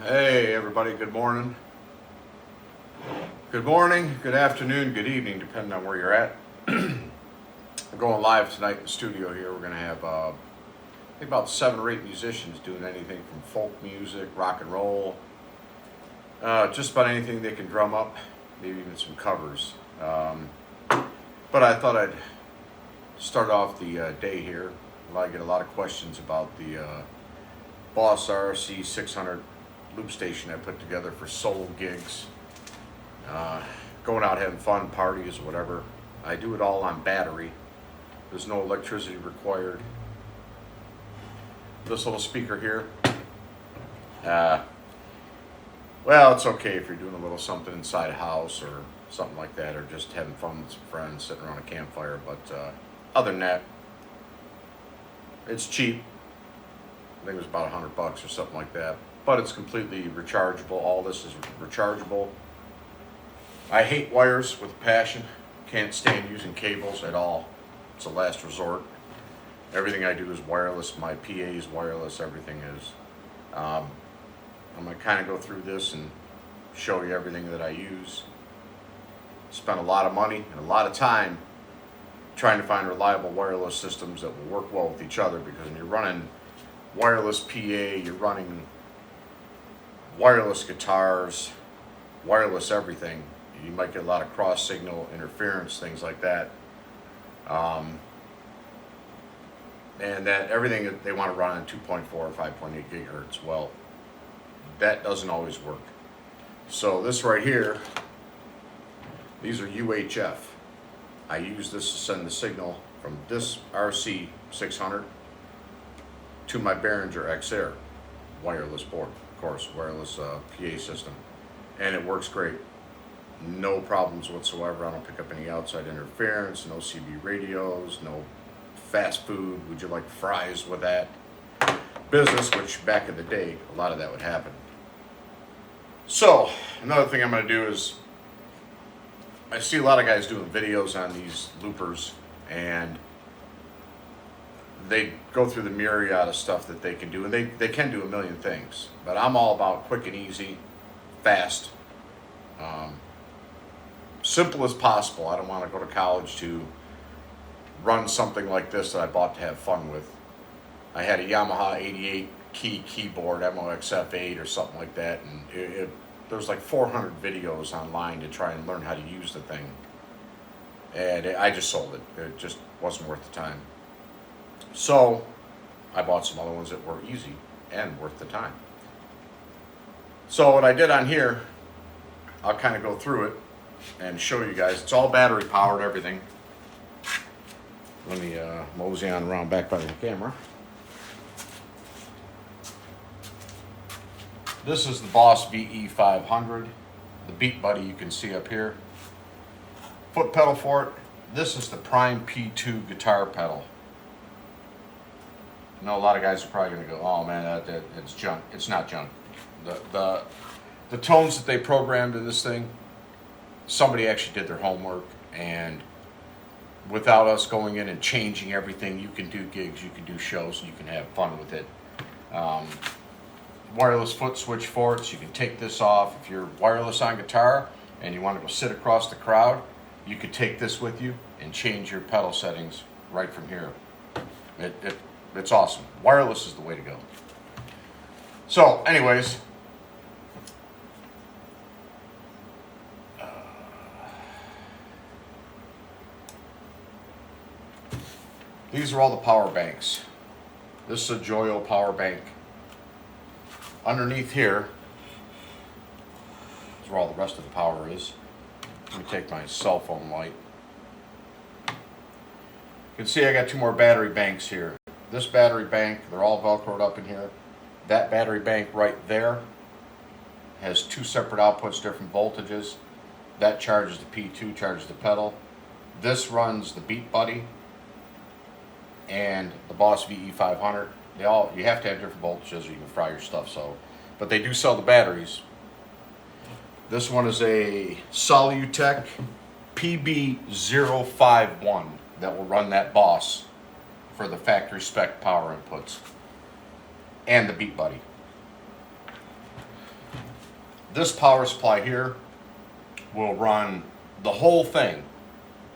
Hey everybody, good morning. Good morning, good afternoon, good evening, depending on where you're at. We're going live tonight in the studio here. We're going to have I think about 7 or 8 musicians doing anything from folk music, rock and roll, just about anything they can drum up, maybe even some covers. But I thought I'd start off the day here. I get a lot of questions about the Boss Rc600 loop station I put together for solo gigs, going out having fun, parties, whatever. I do it all on battery. There's no electricity required. This little speaker here, well, it's okay if you're doing a little something inside a house or something like that, or just having fun with some friends sitting around a campfire. But other than that, it's cheap. I think it was about $100 or something like that. But it's completely rechargeable. All this is rechargeable. I hate wires with a passion. Can't stand using cables at all. It's a last resort. Everything I do is wireless. My PA is wireless. Everything is. I'm going to kind of go through this and show you everything that I use. Spent a lot of money and a lot of time trying to find reliable wireless systems that will work well with each other, because when you're running wireless PA, you're running wireless guitars, wireless everything, you might get a lot of cross signal interference, things like that. And that everything that they want to run on 2.4 or 5.8 gigahertz, well, that doesn't always work. So this right here, these are UHF. I use this to send the signal from this Rc600 to my Behringer XR wireless board, of course, wireless PA system, and it works great. No problems whatsoever. I don't pick up any outside interference, no CB radios, no fast food, would you like fries with that business, which back in the day, a lot of that would happen. So, another thing I'm going to do is, I see a lot of guys doing videos on these loopers, and they go through the myriad of stuff that they can do, and they can do a million things, but I'm all about quick and easy, fast, simple as possible. I don't want to go to college to run something like this that I bought to have fun with. I had a Yamaha 88 key keyboard, MOXF8 or something like that, and there's like 400 videos online to try and learn how to use the thing, and I just sold it. It just wasn't worth the time. So I bought some other ones that were easy and worth the time. So what I did on here, I'll kind of go through it and show you guys. It's all battery powered, everything. Let me mosey on around back by the camera. This is the Boss VE500, the Beat Buddy you can see up here. Foot pedal for it. This is the Prime P2 guitar pedal. I know a lot of guys are probably going to go, oh man, it's junk. It's not junk. The tones that they programmed in this thing, somebody actually did their homework, and without us going in and changing everything, you can do gigs, you can do shows, and you can have fun with it. Wireless foot switch for it, so you can take this off. If you're wireless on guitar and you want to go sit across the crowd, you could take this with you and change your pedal settings right from here. It's awesome. Wireless is the way to go. So, anyways, these are all the power banks. This is a Joyo power bank. Underneath here is where all the rest of the power is. Let me take my cell phone light. You can see I got 2 more battery banks here. This battery bank, they're all Velcroed up in here. That battery bank right there has 2 separate outputs, different voltages. That charges the P2, charges the pedal. This runs the Beat Buddy and the Boss VE500. You have to have different voltages or you can fry your stuff. But they do sell the batteries. This one is a Solutech PB051 that will run that Boss for the factory spec power inputs and the Beat Buddy. This power supply here will run the whole thing,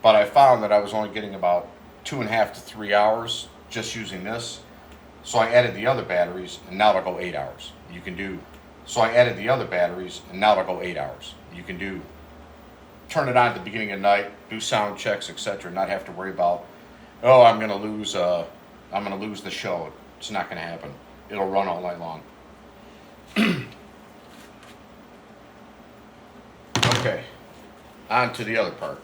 but I found that I was only getting about 2.5 to 3 hours just using this. So I added the other batteries, and now it'll go 8 hours. You can do, so I added the other batteries, and now it'll go 8 hours. You can do, turn it on at the beginning of the night, do sound checks, etc., not have to worry about, oh, I'm gonna lose the show. It's not gonna happen. It'll run all night long. Okay, on to the other part.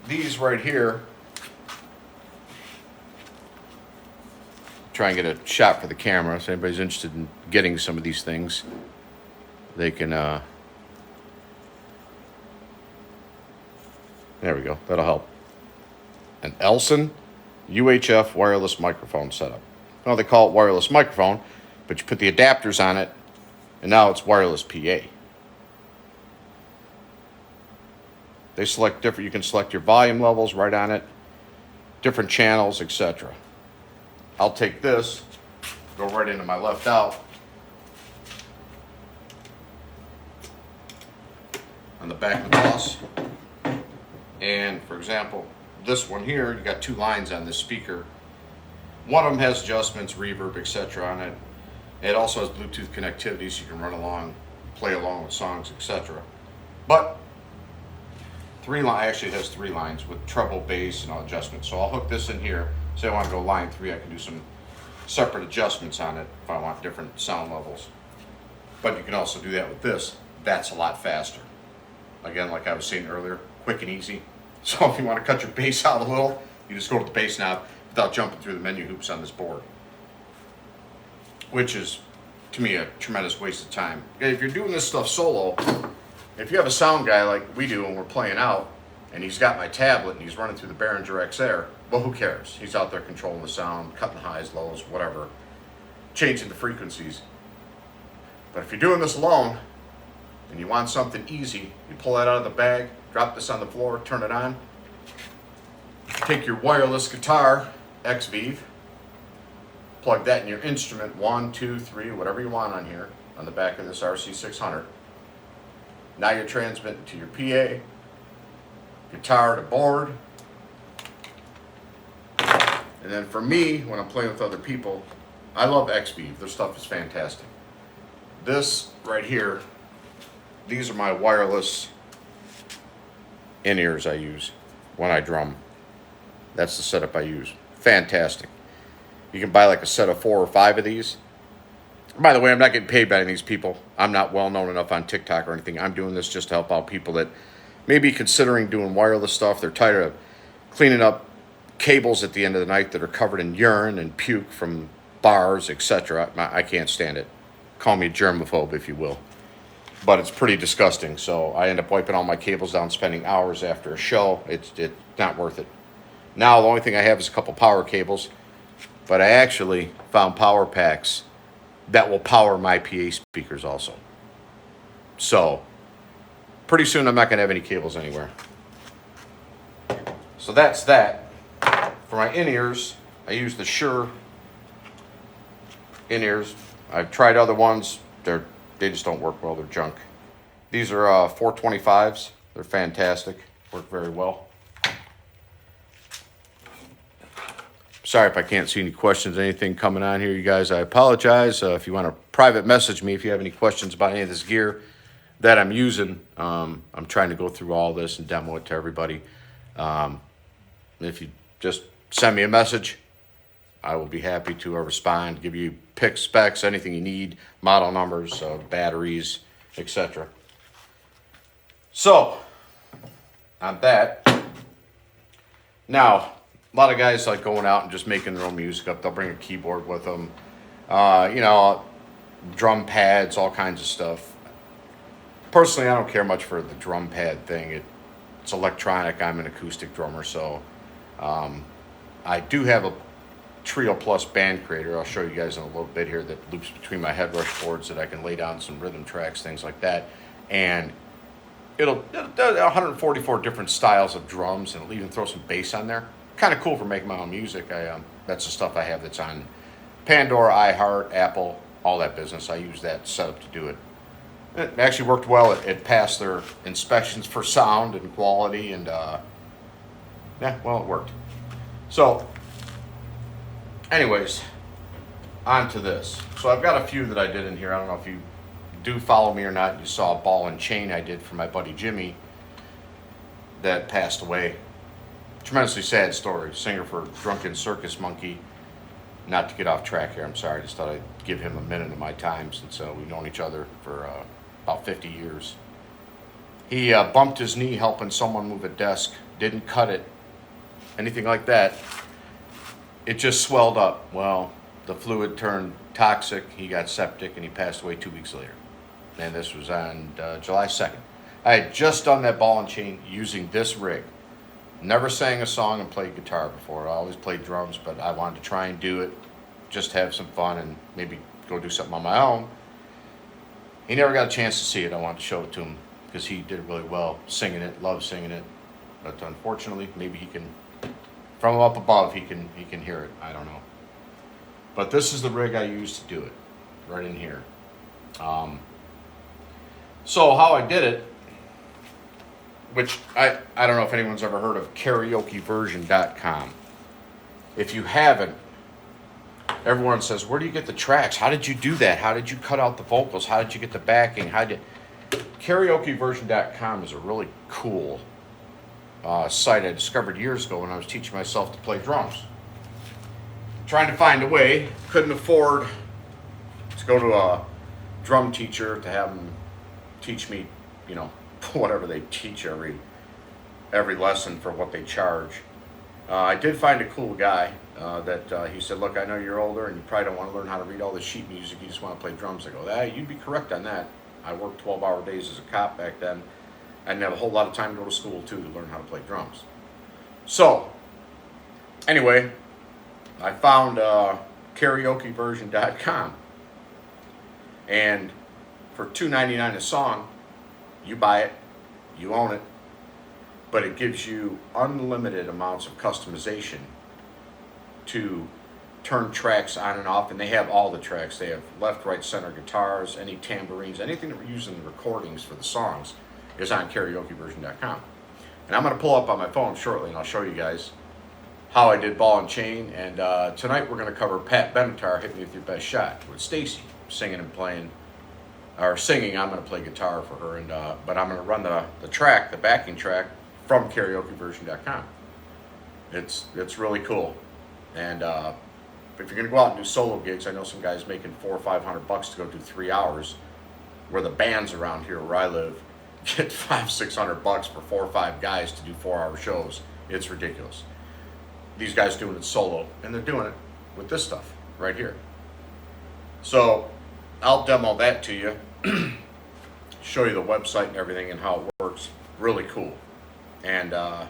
These right here, try and get a shot for the camera. So anybody's interested in getting some of these things, they can, there we go, that'll help. An Elson UHF wireless microphone setup. Well, they call it wireless microphone, but you put the adapters on it, and now it's wireless PA. They select different, you can select your volume levels right on it, different channels, etc. I'll take this, go right into my left out. On the back of the bus. And for example, this one here, you got two lines on this speaker. One of them has adjustments, reverb, etc. on it. It also has Bluetooth connectivity, so you can run along, play along with songs, etc. But actually it has 3 lines with treble, bass, and all adjustments. So I'll hook this in here. Say I want to go line 3, I can do some separate adjustments on it if I want different sound levels. But you can also do that with this. That's a lot faster. Again, like I was saying earlier, quick and easy. So if you want to cut your bass out a little, you just go to the bass knob without jumping through the menu hoops on this board. Which is, to me, a tremendous waste of time. If you're doing this stuff solo, if you have a sound guy like we do and we're playing out, and he's got my tablet and he's running through the Behringer XR, well, who cares? He's out there controlling the sound, cutting the highs, lows, whatever, changing the frequencies. But if you're doing this alone, and you want something easy, you pull that out of the bag, drop this on the floor, turn it on, take your wireless guitar, Xvive, plug that in your instrument, 1, 2, 3, whatever you want on here, on the back of this Rc600. Now you're transmitting to your PA, guitar to board. And then for me, when I'm playing with other people, I love Xvive. Their stuff is fantastic. This right here, these are my wireless in-ears I use when I drum. That's the setup I use. Fantastic. You can buy like a set of 4 or 5 of these. By the way, I'm not getting paid by any of these people. I'm not well known enough on TikTok or anything. I'm doing this just to help out people that may be considering doing wireless stuff. They're tired of cleaning up cables at the end of the night that are covered in urine and puke from bars, etc. I can't stand it. Call me a germaphobe, if you will. But it's pretty disgusting. So I end up wiping all my cables down, spending hours after a show. It's not worth it. Now the only thing I have is a couple power cables. But I actually found power packs that will power my PA speakers also. So pretty soon I'm not going to have any cables anywhere. So that's that. For my in-ears, I use the Shure in-ears. I've tried other ones. They just don't work well. They're junk. These are 425s. They're fantastic. Work very well. Sorry if I can't see any questions, anything coming on here, you guys. I apologize. If you want to private message me if you have any questions about any of this gear that I'm using. I'm trying to go through all this and demo it to everybody. If you just send me a message, I will be happy to respond, give you pics, specs, anything you need, model numbers, batteries, etc. So, on that, now, a lot of guys like going out and just making their own music up. They'll bring a keyboard with them, drum pads, all kinds of stuff. Personally, I don't care much for the drum pad thing. It's electronic. I'm an acoustic drummer, so I do have a Trio Plus band creator. I'll show you guys in a little bit here that loops between my head rush boards that I can lay down some rhythm tracks, things like that. And it'll 144 different styles of drums, and it'll even throw some bass on there. kind of cool for making my own music. That's the stuff I have that's on Pandora, iHeart, Apple, all that business. I use that setup to do it. It actually worked well. It passed their inspections for sound and quality, and yeah, well, it worked. So, anyways, on to this. So I've got a few that I did in here. I don't know if you do follow me or not. You saw a ball and chain I did for my buddy Jimmy that passed away. Tremendously sad story. Singer for Drunken Circus Monkey. Not to get off track here, I'm sorry. I just thought I'd give him a minute of my time since we've known each other for about 50 years. He bumped his knee helping someone move a desk. Didn't cut it. Anything like that. It just swelled up. Well, the fluid turned toxic. He got septic and he passed away 2 weeks later. And this was on July 2nd. I had just done that ball and chain using this rig. Never sang a song and played guitar before. I always played drums, but I wanted to try and do it, just have some fun and maybe go do something on my own. He never got a chance to see it. I wanted to show it to him because he did really well singing it, loved singing it. But unfortunately, maybe he can, from up above, he can hear it. I don't know. But this is the rig I used to do it, right in here. So how I did it, which I don't know if anyone's ever heard of karaokeversion.com. If you haven't, everyone says, where do you get the tracks? How did you do that? How did you cut out the vocals? How did you get the backing? Karaokeversion.com is a really cool site I discovered years ago when I was teaching myself to play drums. Trying to find a way, couldn't afford to go to a drum teacher to have them teach me, whatever they teach every lesson for what they charge. I did find a cool guy that he said, look, I know you're older and you probably don't want to learn how to read all this sheet music, you just want to play drums. I go, you'd be correct on that. I worked 12-hour days as a cop back then. I didn't have a whole lot of time to go to school too to learn how to play drums. So, anyway, I found karaokeversion.com, and for $2.99 a song, you buy it, you own it, but it gives you unlimited amounts of customization to turn tracks on and off, and they have all the tracks. They have left, right, center guitars, any tambourines, anything that we're using in the recordings for the songs is on karaokeversion.com. And I'm going to pull up on my phone shortly, and I'll show you guys how I did ball and chain. And tonight we're going to cover Pat Benatar, Hit Me With Your Best Shot, with Stacy singing and playing, or singing. I'm going to play guitar for her, and but I'm going to run the track, the backing track, from karaokeversion.com. It's really cool. And if you're going to go out and do solo gigs, I know some guys making $400 or $500 to go do 3 hours, where the bands around here where I live get $500-600 for 4 or 5 guys to do 4-hour shows. It's ridiculous. These guys doing it solo, and they're doing it with this stuff right here. So I'll demo that to you, show you the website and everything and how it works. Really cool. And a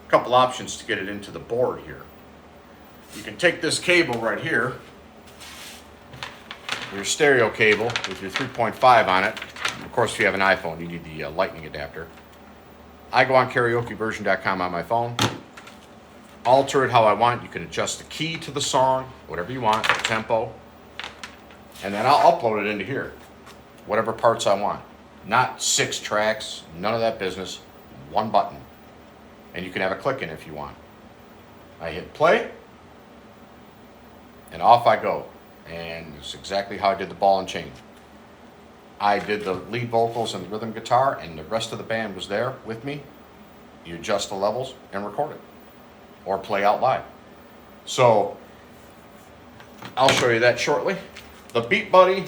couple options to get it into the board here. You can take this cable right here, your stereo cable with your 3.5 on it. Of course, if you have an iPhone, you need the lightning adapter. I go on karaokeversion.com on my phone, alter it how I want. You can adjust the key to the song, whatever you want, the tempo, and then I'll upload it into here, whatever parts I want. Not 6 tracks, none of that business, one button. And you can have a click in if you want. I hit play, and off I go. And it's exactly how I did the ball and chain. I did the lead vocals and the rhythm guitar, and the rest of the band was there with me. You adjust the levels and record it, or play out live. So I'll show you that shortly. The Beat Buddy,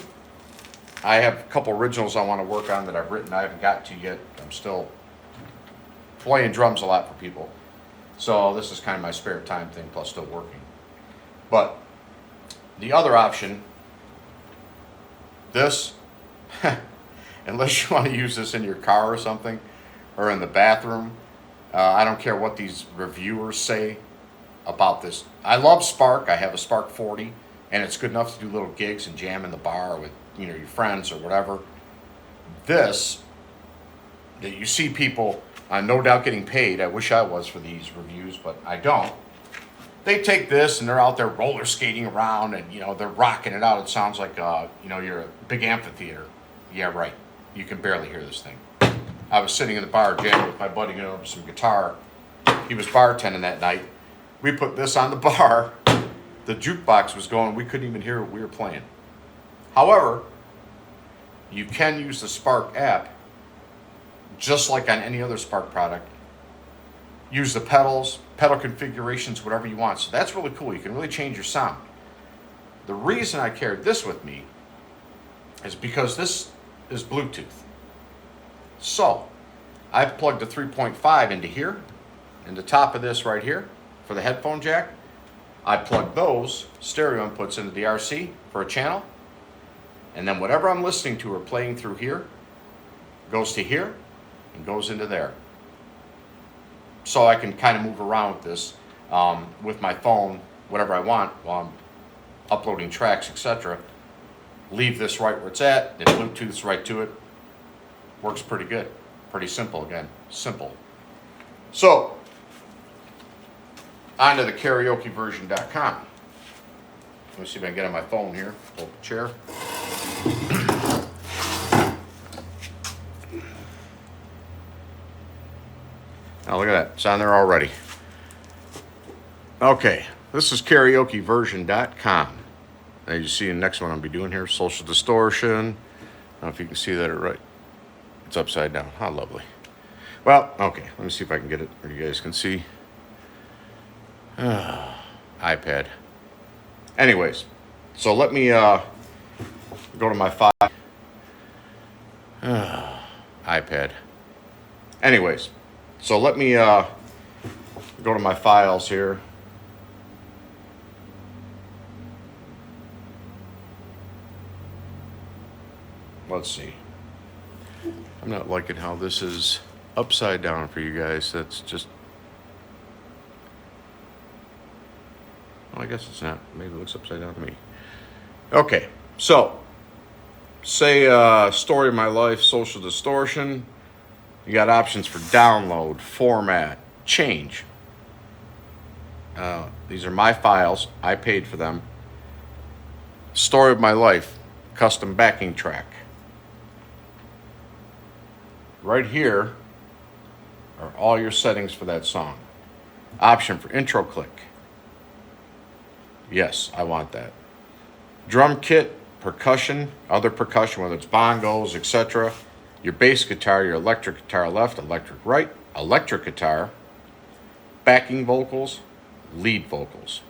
I have a couple originals I want to work on that I've written I haven't got to yet. I'm still playing drums a lot for people. So this is kind of my spare time thing, plus still working. But the other option, this, unless you want to use this in your car or something, or in the bathroom, I don't care what these reviewers say about this. I love Spark. I have a Spark 40, and it's good enough to do little gigs and jam in the bar with your friends or whatever. This, that you see people no doubt getting paid. I wish I was for these reviews, but I don't. they take this and they're out there roller skating around and, you know, they're rocking it out. It sounds like, you know, you're a big amphitheater. Yeah, right. You can barely hear this thing. I was sitting in the bar jamming with my buddy, you know, over some guitar. He was bartending that night. We put this on the bar. The jukebox was going. We couldn't even hear what we were playing. However, you can use the Spark app just like on any other Spark product. Use the pedals, pedal configurations, whatever you want. So that's really cool. You can really change your sound. The reason I carried this with me is because this is Bluetooth. So I plugged the 3.5 into here, in the top of this right here for the headphone jack. I plugged those stereo inputs into the RC for a channel. And then whatever I'm listening to or playing through here goes to here and goes into there. So I can kind of move around with this with my phone, whatever I want while I'm uploading tracks, etc. Leave this right where it's at. It Bluetooths right to it. Works pretty good. Pretty simple again. Simple. So, on to the karaokeversion.com. Let me see if I can get on my phone here. Pull up the chair. Oh, look at that. It's on there already. Okay. This is karaokeversion.com. Now you see the next one I'll be doing here. Social distortion. I don't know if you can see that right. It's upside down. How lovely. Well, okay. Let me see if I can get it where you guys can see. iPad. Anyways, so let me go to my file. iPad. Anyways, so let me go to my files here. Let's see. I'm not liking how this is upside down for you guys. That's just... Well, I guess it's not. Maybe it looks upside down to me. Okay, so say story of my life, social distortion. You got options for download, format, change. These are my files. I paid for them. Story of my life, custom backing track. Right here are all your settings for that song. Option for intro click. Yes, I want that. Drum kit, percussion, other percussion, whether it's bongos, etc. Your bass guitar, your electric guitar left, electric right, electric guitar, backing vocals, lead vocals.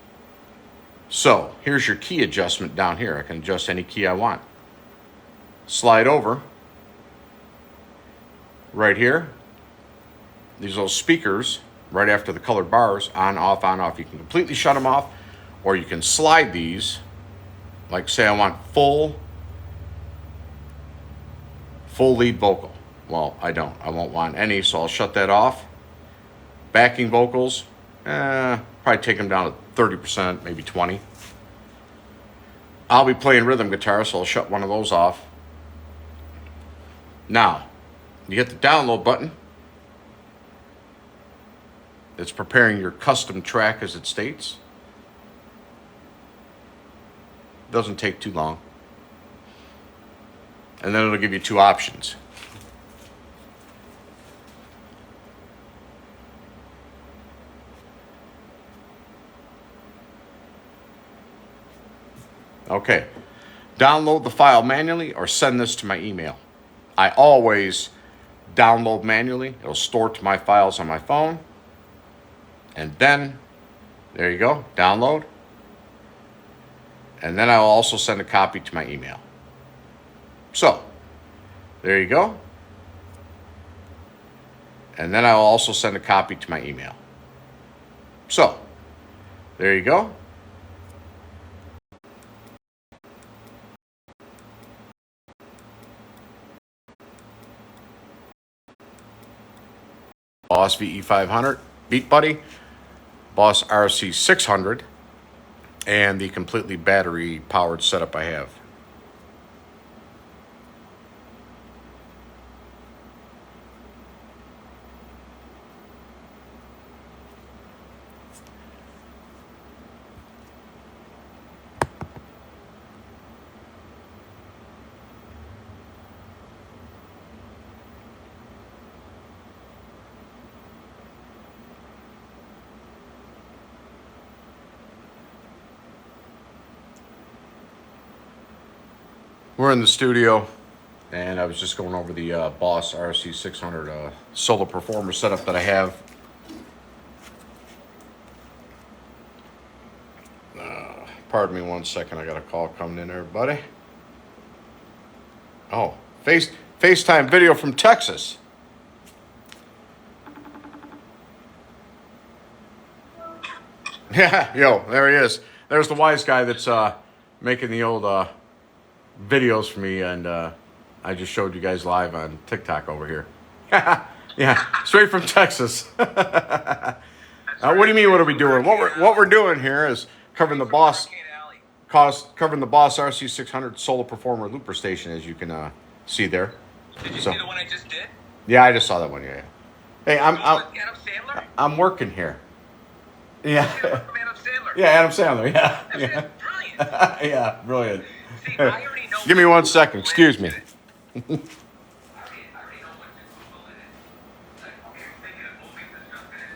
So here's your key adjustment down here. I can adjust any key I want. Slide over. Right here, these little speakers right after the colored bars, on, off, on, off. You can completely shut them off, or you can slide these. Like say I want full lead vocal. Well, I don't. I won't want any, so I'll shut that off. Backing vocals, probably take them down to 30%, maybe 20. I'll be playing rhythm guitar, so I'll shut one of those off. Now, you hit the download button. It's preparing your custom track as it states. Doesn't take too long. And then it'll give you two options. Okay. Download the file manually or send this to my email. I always download manually. It'll store to my files on my phone. And then, there you go, download. And then I'll also send a copy to my email. So, there you go. And then I'll also send a copy to my email. So, there you go. Boss VE500, Beat Buddy, Boss Rc600, and the completely battery powered setup I have. We're in the studio, and I was just going over the Boss Rc600 solo performer setup that I have. Pardon me 1 second, I got a call coming in there, buddy. Oh, FaceTime video from Texas. Yeah, yo, there he is. There's the wise guy that's making the old videos for me, and I just showed you guys live on TikTok over here. Yeah, straight from Texas. What do you mean? What are we doing? What we're doing here is covering the Boss Rc600 Solo Performer Looper Station, as you can see there. Did you see the one I just did? Yeah, I just saw that one. Yeah. Hey, Adam Sandler? I'm working here. Yeah. Adam Sandler. Yeah, Adam Sandler. Yeah. That's brilliant. Yeah, brilliant. See, I already know. Give me 1 second. Excuse me. I already know what to Google in it. Like, okay, I'm thinking of movies and stuff in it.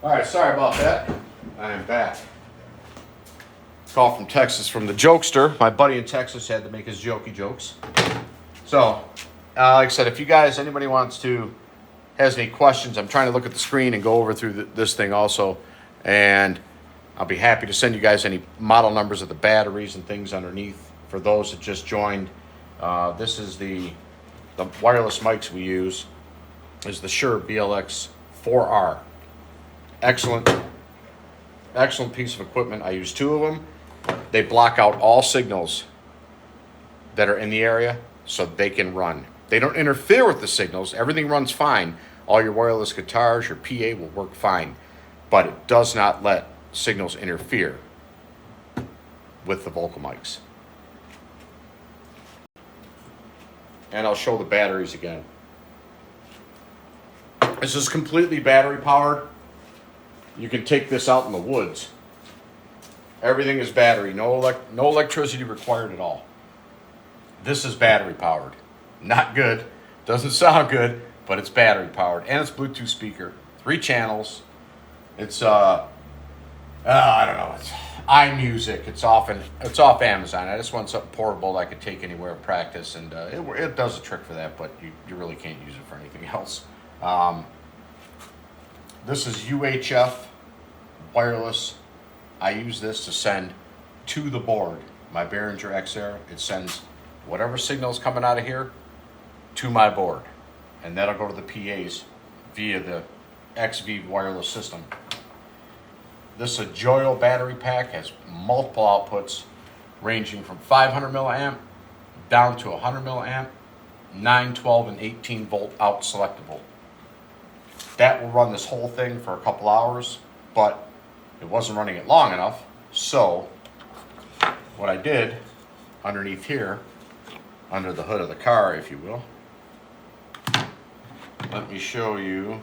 All right, sorry about that. I am back. Call from Texas from the jokester. My buddy in Texas had to make his jokey jokes. So, like I said, if you guys, anybody has any questions, I'm trying to look at the screen and go over through this thing also. And I'll be happy to send you guys any model numbers of the batteries and things underneath for those that just joined. This is the wireless mics we use. Is the Shure BLX 4R. Excellent piece of equipment. I use 2 of them. They block out all signals that are in the area so they can run. They don't interfere with the signals. Everything runs fine. All your wireless guitars, your PA will work fine, but it does not let signals interfere with the vocal mics. And I'll show the batteries again. This is completely battery powered. You can take this out in the woods. Everything is battery, no electricity required at all. This is battery powered. Not good, doesn't sound good, but it's battery powered, and it's Bluetooth speaker, 3 channels. It's I don't know, it's iMusic. It's off Amazon. I just want something portable that I could take anywhere and practice, and it does a trick for that, but you really can't use it for anything else. This is UHF wireless. I use this to send to the board. My Behringer XR, it sends whatever signal's coming out of here to my board. And that'll go to the PAs via the Xvive wireless system. This is a Joyo battery pack, has multiple outputs ranging from 500 milliamp down to 100 milliamp. 9, 12, and 18 volt out selectable. That will run this whole thing for a couple hours, but it wasn't running it long enough. So what I did underneath here, under the hood of the car, if you will, let me show you.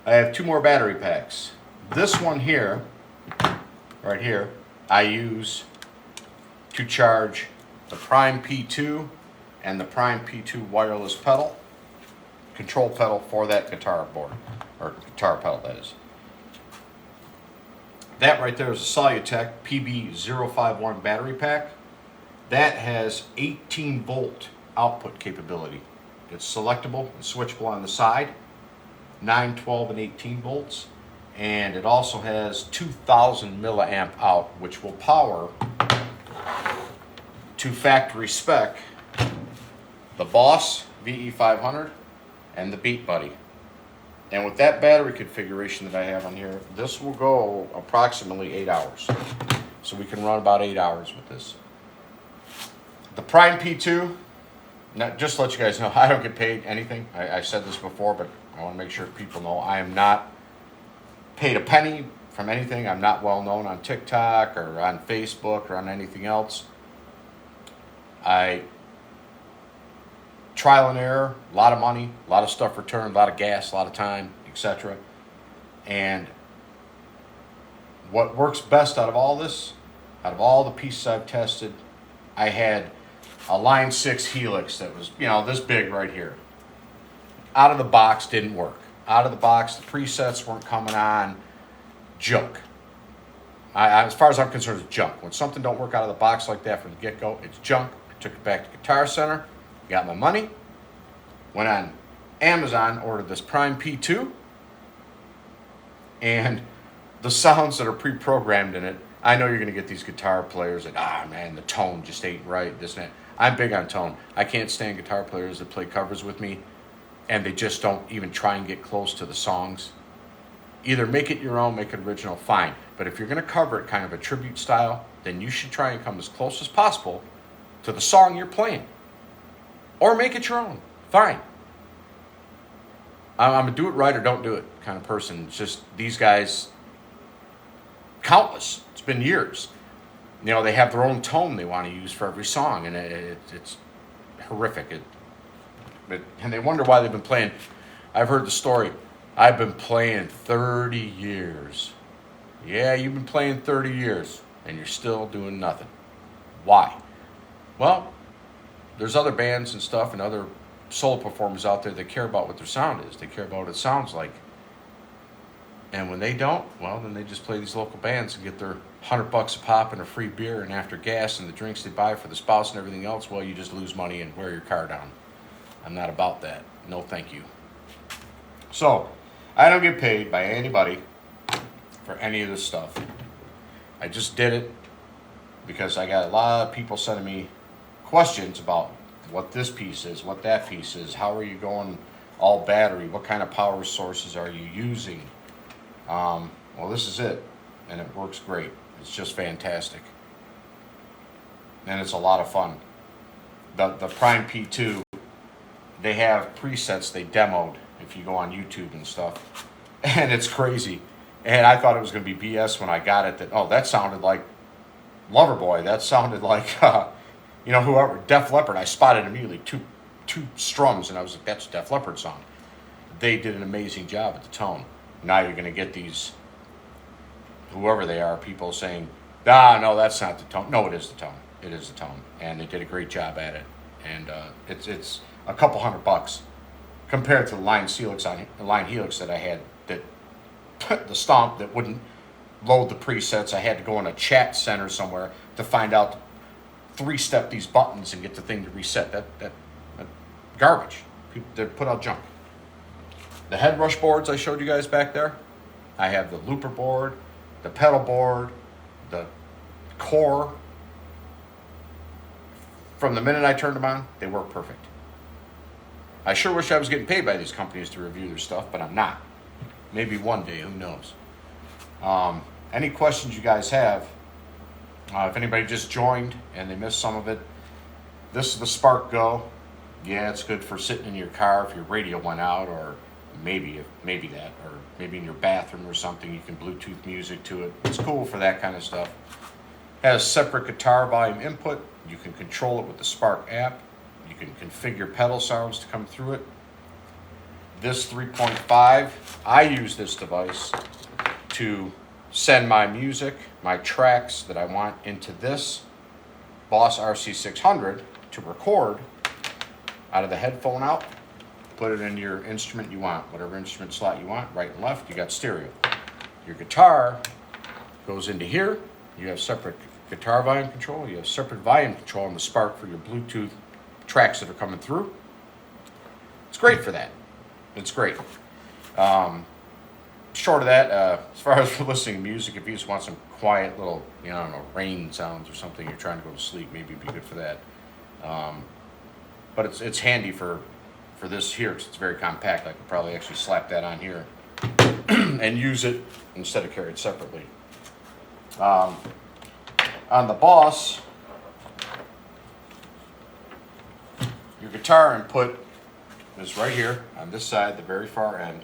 I have 2 more battery packs. This one here, right here, I use to charge the Prime P2 and the Prime P2 wireless pedal, control pedal for that guitar board, or guitar pedal that is. That right there is a Solutech PB051 battery pack. That has 18 volt output capability. It's selectable and switchable on the side, 9, 12, and 18 volts. And it also has 2000 milliamp out, which will power to factory spec the Boss VE500 and the Beat Buddy. And with that battery configuration that I have on here, this will go approximately 8 hours. So we can run about 8 hours with this. The Prime P2, now, just to let you guys know, I don't get paid anything. I said this before, but I want to make sure people know I am not paid a penny from anything. I'm not well known on TikTok or on Facebook or on anything else. I trial and error, a lot of money, a lot of stuff returned, a lot of gas, a lot of time, etc. And what works best out of all this, out of all the pieces I've tested, I had a Line 6 Helix that was, this big right here. Out of the box, didn't work. Out of the box, the presets weren't coming on. Junk. As far as I'm concerned, it's junk. When something don't work out of the box like that from the get-go, it's junk. I took it back to Guitar Center, got my money, went on Amazon, ordered this Prime P2, and the sounds that are pre-programmed in it, I know you're going to get these guitar players that, man, the tone just ain't right, this and that. I'm big on tone. I can't stand guitar players that play covers with me, and they just don't even try and get close to the songs. Either make it your own, make it original, fine. But if you're going to cover it kind of a tribute style, then you should try and come as close as possible to the song you're playing. Or make it your own, fine. I'm a do it right or don't do it kind of person. It's just these guys, countless. It's been years. They have their own tone they want to use for every song, and it's horrific. And they wonder why they've been playing. I've heard the story. I've been playing 30 years. Yeah, you've been playing 30 years, and you're still doing nothing. Why? Well, there's other bands and stuff and other solo performers out there that care about what their sound is. They care about what it sounds like. And when they don't, well, then they just play these local bands and get their $100 a pop and a free beer, and after gas and the drinks they buy for the spouse and everything else, well, you just lose money and wear your car down. I'm not about that. No, thank you. So, I don't get paid by anybody for any of this stuff. I just did it because I got a lot of people sending me questions about what this piece is, what that piece is, how are you going all battery, what kind of power sources are you using. Well, this is it, and it works great. It's just fantastic, and it's a lot of fun. The Prime P2, they have presets they demoed if you go on YouTube and stuff, and it's crazy. And I thought it was going to be BS when I got it. That sounded like Loverboy. That sounded like whoever, Def Leppard. I spotted immediately two strums, and I was like, that's a Def Leppard song. They did an amazing job at the tone. Now you're going to get these, whoever they are, people saying, no, that's not the tone. No, it is the tone. It is the tone. And they did a great job at it. And it's a couple $100 compared to the Line Helix that I had, that the stomp that wouldn't load the presets. I had to go in a chat center somewhere to find out, 3-step these buttons and get the thing to reset. That garbage. They put out junk. The head rush boards I showed you guys back there, I have the looper board, the pedal board, the core. From the minute I turned them on, they work perfect. I sure wish I was getting paid by these companies to review their stuff, but I'm not. Maybe one day, who knows. Any questions you guys have, if anybody just joined and they missed some of it, this is the Spark Go. Yeah, it's good for sitting in your car if your radio went out, or maybe that, or maybe in your bathroom or something. You can Bluetooth music to it. It's cool for that kind of stuff. Has separate guitar volume input. You can control it with the Spark app. You can configure pedal sounds to come through it. This 3.5, I use this device to send my music, my tracks that I want into this Boss Rc600 to record out of the headphone out. Put it in your instrument you want, whatever instrument slot you want, right and left. You got stereo. Your guitar goes into here. You have separate guitar volume control. You have separate volume control on the Spark for your Bluetooth tracks that are coming through. It's great for that. It's great. Short of that, as far as for listening to music, if you just want some quiet little, I don't know, rain sounds or something, you're trying to go to sleep, maybe it'd be good for that. But it's handy for this here because it's very compact. I could probably actually slap that on here and use it instead of carry it separately. On the Boss, your guitar input is right here on this side, the very far end.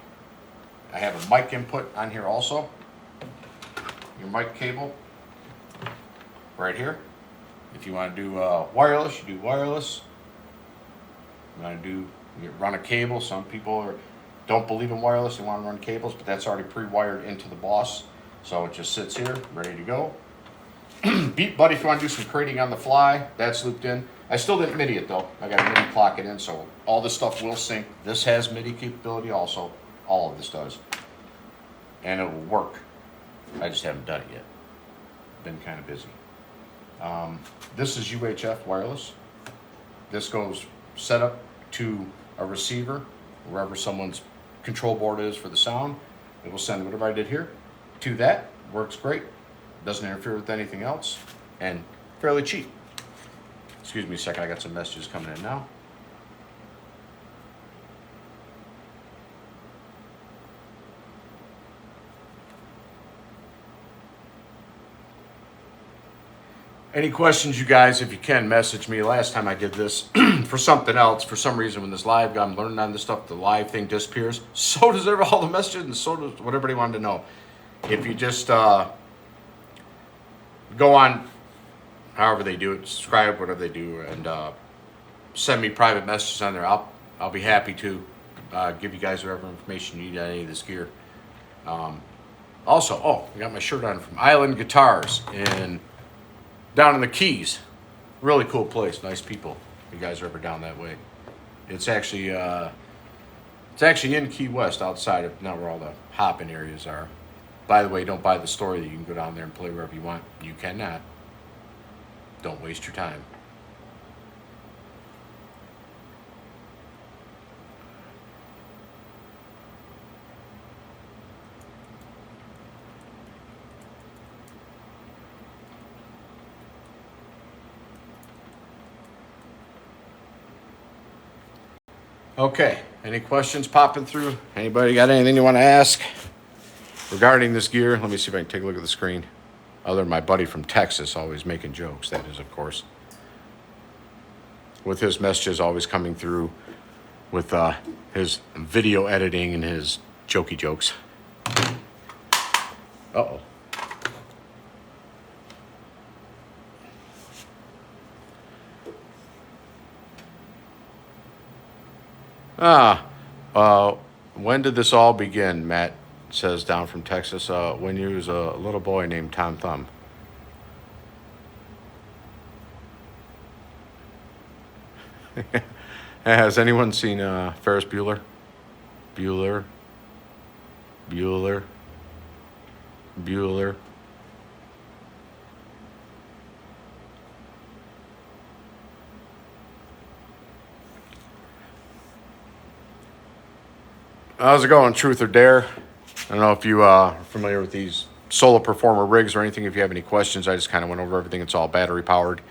I have a mic input on here also. Your mic cable right here. If you want to do wireless, you do wireless. You want to do run a cable. Some people don't believe in wireless; they want to run cables, but that's already pre-wired into the Boss, so it just sits here, ready to go. Beat Buddy, if you want to do some creating on the fly, that's looped in. I still didn't MIDI it though. I got to MIDI clock it in, so all this stuff will sync. This has MIDI capability also. All of this does, and it will work. I just haven't done it yet. Been kind of busy. This is UHF wireless. This goes set up to a receiver wherever someone's control board is for the sound. It will send whatever I did here to that. Works great. Doesn't interfere with anything else, and fairly cheap. Excuse me a second, I got some messages coming in now. Any questions, you guys, if you can, message me. Last time I did this for something else, for some reason, when this live, I'm learning on this stuff, the live thing disappears. So does all the messages, and so does what everybody wanted to know. If you just go on, however they do it, subscribe, whatever they do, and send me private messages on there. I'll be happy to give you guys whatever information you need on any of this gear. Also, I got my shirt on from Island Guitars down in the Keys. Really cool place, nice people. If you guys are ever down that way, it's actually in Key West, outside of not where all the hopping areas are. By the way, don't buy the story that you can go down there and play wherever you want. You cannot. Don't waste your time. Okay, any questions popping through? Anybody got anything you want to ask regarding this gear? Let me see if I can take a look at the screen. Other than my buddy from Texas always making jokes, that is, of course. With his messages always coming through with his video editing and his jokey jokes. Uh-oh. When did this all begin? Matt says down from Texas. When you was a little boy named Tom Thumb. Has anyone seen Ferris Bueller? Bueller. How's it going, Truth or Dare? I don't know if you are familiar with these Solo Performer rigs or anything. If you have any questions, I just kind of went over everything. It's all battery powered.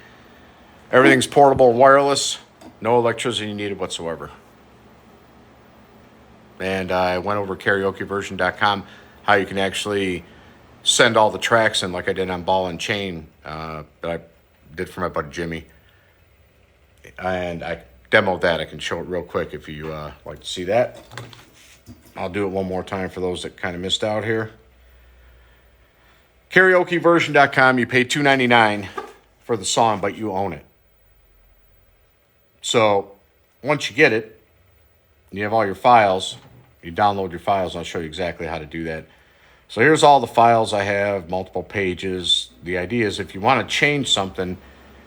Everything's portable and wireless. No electricity needed whatsoever. And I went over karaokeversion.com, how you can actually send all the tracks in, like I did on Ball and Chain that I did for my buddy Jimmy. And I demo that. I can show it real quick if you like to see that. I'll do it one more time for those that kind of missed out here. Karaokeversion.com, you pay $2.99 for the song, but you own it. So once you get it, you have all your files, you download your files, and I'll show you exactly how to do that. So here's all the files I have, multiple pages. The idea is if you want to change something,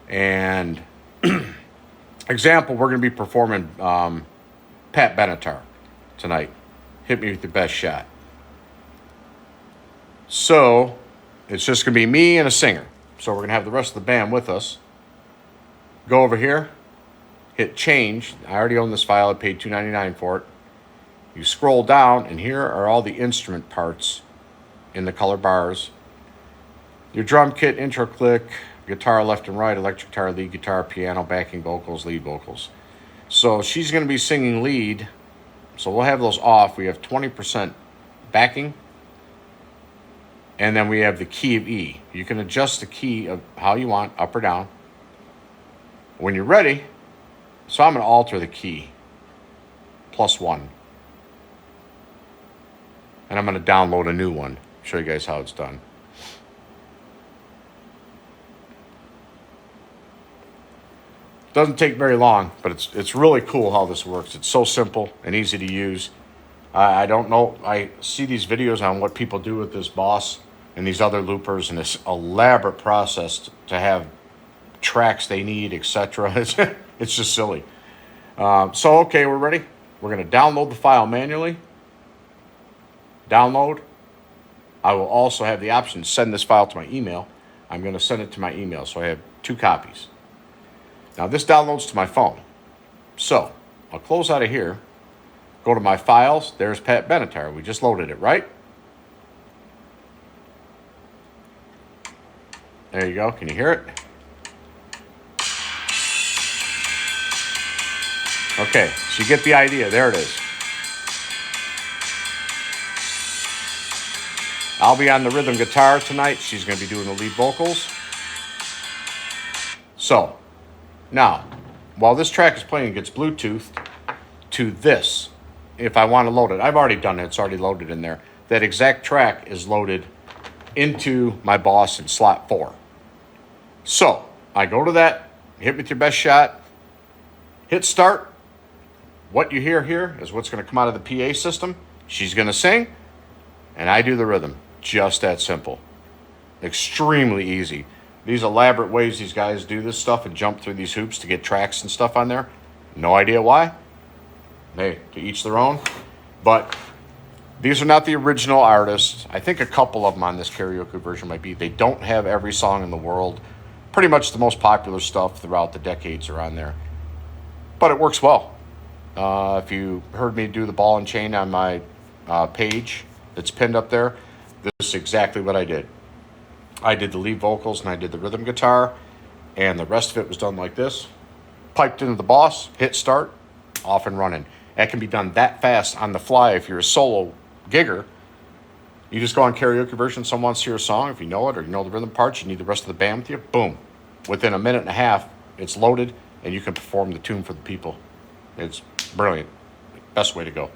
and example, we're going to be performing Pat Benatar tonight. Hit Me With Your Best Shot. So it's just going to be me and a singer. So we're going to have the rest of the band with us. Go over here, hit change. I already own this file. I paid $2.99 for it. You scroll down, and here are all the instrument parts in the color bars. Your drum kit, intro click, guitar left and right, electric guitar, lead guitar, piano, backing vocals, lead vocals. So she's going to be singing lead. So we'll have those off. We have 20% backing. And then we have the key of E. You can adjust the key of how you want, up or down. When you're ready, so I'm going to alter the key, +1. And I'm going to download a new one. Show you guys how it's done. Doesn't take very long, but it's really cool how this works. It's so simple and easy to use. I don't know. I see these videos on what people do with this Boss and these other loopers and this elaborate process to have tracks they need, etc. It's just silly. So, okay, we're ready. We're going to download the file manually. Download. I will also have the option to send this file to my email. I'm going to send it to my email, so I have 2 copies. Now, this downloads to my phone. So, I'll close out of here. Go to my files. There's Pat Benatar. We just loaded it, right? There you go. Can you hear it? Okay, so you get the idea. There it is. I'll be on the rhythm guitar tonight. She's going to be doing the lead vocals. So, now, while this track is playing, it gets Bluetoothed to this. If I want to load it, I've already done it. It's already loaded in there. That exact track is loaded into my Boss in slot 4. So, I go to that, hit with your best shot, hit start. What you hear here is what's going to come out of the PA system. She's going to sing, and I do the rhythm. Just that simple. Extremely easy. These elaborate ways these guys do this stuff and jump through these hoops to get tracks and stuff on there. No idea why. Hey, to each their own. But these are not the original artists. I think a couple of them on this karaoke version might be. They don't have every song in the world. Pretty much the most popular stuff throughout the decades are on there. But it works well. If you heard me do the ball and chain on my page that's pinned up there, this is exactly what I did. I did the lead vocals and I did the rhythm guitar, and the rest of it was done like this. Piped into the Boss, hit start, off and running. That can be done that fast on the fly if you're a solo gigger. You just go on karaoke version, someone wants to hear a song, if you know it or you know the rhythm parts, you need the rest of the band with you, boom. Within a minute and a half, it's loaded and you can perform the tune for the people. It's brilliant. Best way to go.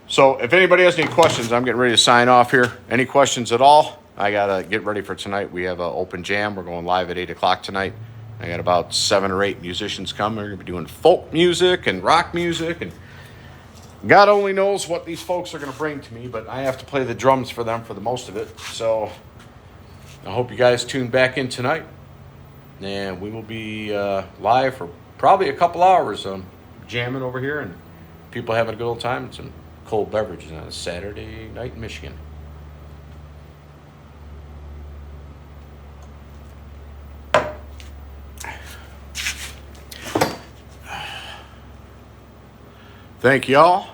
So if anybody has any questions, I'm getting ready to sign off here. Any questions at all? I got to get ready for tonight. We have an open jam. We're going live at 8 o'clock tonight. I got about 7 or 8 musicians coming. We're going to be doing folk music and rock music. And God only knows what these folks are going to bring to me, but I have to play the drums for them for the most of it. So I hope you guys tune back in tonight. And we will be live for probably a couple hours jamming over here and people having a good old time and some cold beverages on a Saturday night in Michigan. Thank y'all.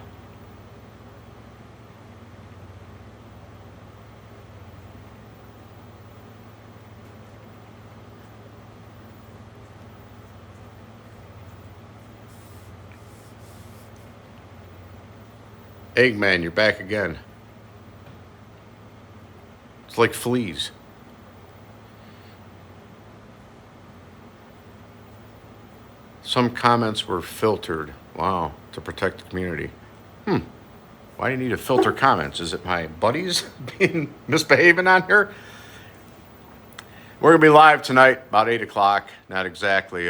Eggman, you're back again. It's like fleas. Some comments were filtered. Wow, to protect the community. Why do you need to filter comments? Is it my buddies being misbehaving on here? We're going to be live tonight, about 8 o'clock. Not exactly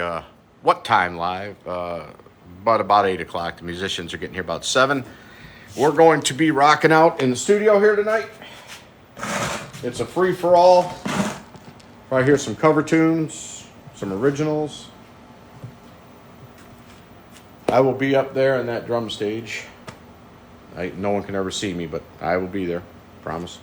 what time live, but about 8 o'clock. The musicians are getting here about 7. We're going to be rocking out in the studio here tonight. It's a free-for-all. Probably hear some cover tunes, some originals. I will be up there in that drum stage. No one can ever see me, but I will be there. Promise.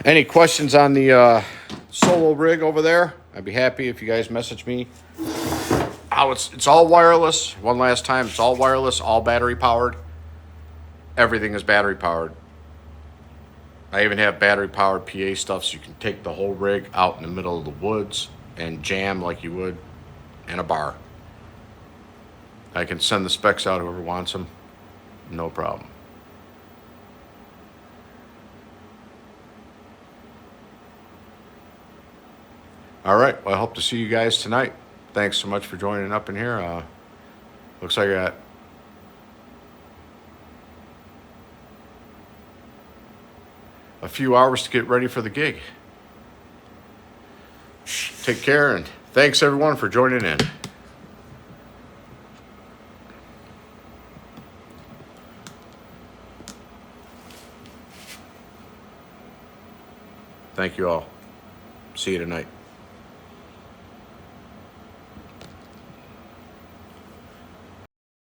Any questions on the solo rig over there? I'd be happy if you guys message me. Oh, it's all wireless. One last time, it's all wireless, all battery powered. Everything is battery powered. I even have battery powered PA stuff, so you can take the whole rig out in the middle of the woods and jam like you would in a bar. I can send the specs out whoever wants them. No problem. All right. Well, I hope to see you guys tonight. Thanks so much for joining up in here. Looks like I got a few hours to get ready for the gig. Take care, and thanks everyone for joining in. Thank you all. See you tonight.